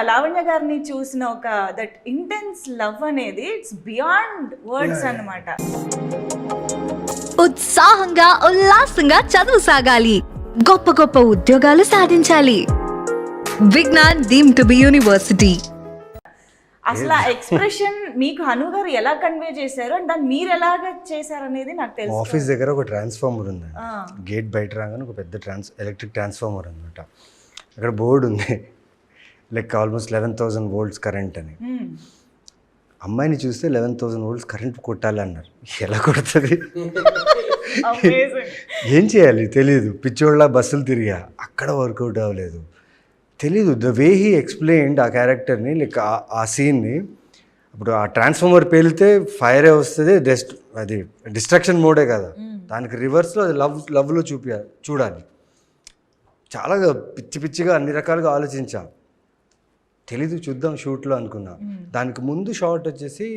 లావణ్య గారిని చూసిన ఒక దట్ ఇంటెన్స్ లవ్ అనేది ఇట్స్ బియాండ్ వర్డ్స్ అన్నమాట. ఉత్సాహంగా ఉల్లాసంగా చదువు సాగాలి, గొప్ప గొప్ప ఉద్యోగాలు సాధించాలి. Vignan deemed to be university. అసలు ఆ ఎక్స్ప్రెషన్ మీకు హను గారు ఎలా కన్వే చేశారు అండ్ దాన్ని మీరు ఎలాగ చేశారు అనేది నాకు తెలుసు. ఆఫీస్ దగ్గర ఒక ట్రాన్స్ఫార్మర్ ఉంది, గేట్ బయట రాగానే ఒక పెద్ద ఎలక్ట్రిక్ ట్రాన్స్ఫార్మర్ అనమాట. అక్కడ బోర్డు ఉంది, లైక్ ఆల్మోస్ట్ 11,000 volts కరెంట్ అని. అమ్మాయిని చూస్తే 11,000 volts కరెంట్ కొట్టాలి అన్నారు. ఎలా కొడుతుంది, ఏం చేయాలి తెలియదు. పిచ్చోళ్ళ బస్సులు తిరిగా, అక్కడ వర్కౌట్ అవ్వలేదు. తెలీదు. ద వే హీ ఎక్స్ప్లెయిన్డ్ ఆ క్యారెక్టర్ని, లైక్ ఆ సీన్ని. ఇప్పుడు ఆ ట్రాన్స్ఫార్మర్ పేలితే ఫైరే వస్తుంది, అది డిస్ట్రక్షన్ మోడే కదా, దానికి రివర్స్లో అది లవ్లో చూడాలి. చాలా పిచ్చి పిచ్చిగా అన్ని రకాలుగా ఆలోచించా. తెలీదు, చూద్దాం షూట్లో అనుకున్నా. దానికి ముందు షాట్ వచ్చేసి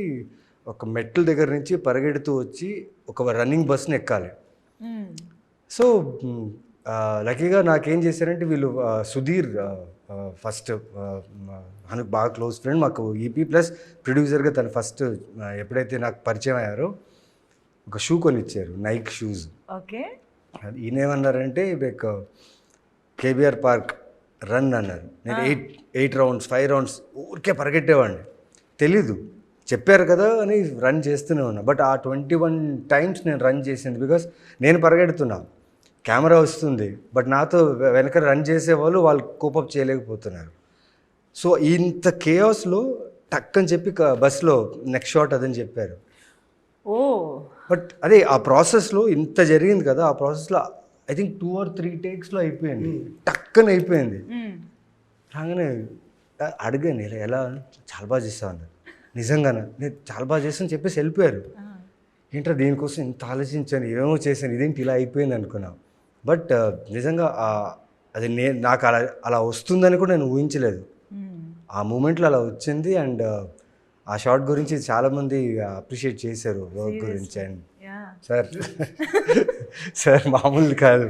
ఒక మెట్ల దగ్గర నుంచి పరిగెడుతూ వచ్చి ఒక రన్నింగ్ బస్ని ఎక్కాలి. సో లక్కీగా నాకేం చేశారంటే వీళ్ళు సుధీర్ ఫస్ట్ మనకు బాగా క్లోజ్ ఫ్రెండ్, మాకు ఈపీ ప్లస్ ప్రొడ్యూసర్గా తను ఫస్ట్ ఎప్పుడైతే నాకు పరిచయం అయ్యారో ఒక షూ కొనిచ్చారు, నైక్ షూస్. ఓకే. ఈయనేమన్నారంటే లైక్ కేబీఆర్ పార్క్ రన్ అన్నారు. నేను 8 rounds 5 rounds ఊరికే పరిగెట్టేవాడిని. తెలీదు, చెప్పారు కదా అని రన్ చేస్తూనే ఉన్నా. బట్ ఆ 21 times నేను రన్ చేసింది బికాస్ నేను పరిగెడుతున్నా, కెమెరా వస్తుంది, బట్ నాతో వెనక రన్ చేసేవాళ్ళు వాళ్ళు కోపప్ చేయలేకపోతున్నారు. సో ఇంత కేయాస్లో టక్ అని చెప్పి బస్లో నెక్స్ట్ షాట్ అదని చెప్పారు. ఓ బట్ అదే ఆ ప్రాసెస్లో ఇంత జరిగింది కదా, ఆ ప్రాసెస్లో ఐ థింక్ 2 or 3 takesలో అయిపోయింది, టక్కని అయిపోయింది. రాగానే అడిగాను ఎలా, చాలా బాగా చేస్తావు అన్నారు. నిజంగానే నేను చాలా బాగా చేస్తాను చెప్పేసి వెళ్ళిపోయారు. ఏంట్రా దీనికోసం ఇంత ఆలోచించాను, ఏమేమో చేశాను, ఇదేంటి ఇలా అయిపోయింది అనుకున్నా. బట్ నిజంగా అది నాకు అలా వస్తుందని కూడా నేను ఊహించలేదు. ఆ మూమెంట్లో అలా వచ్చింది. అండ్ ఆ షాట్ గురించి చాలామంది అప్రిషియేట్ చేశారు వర్క్ గురించి. అండ్ సార్ మామూలు కాదు.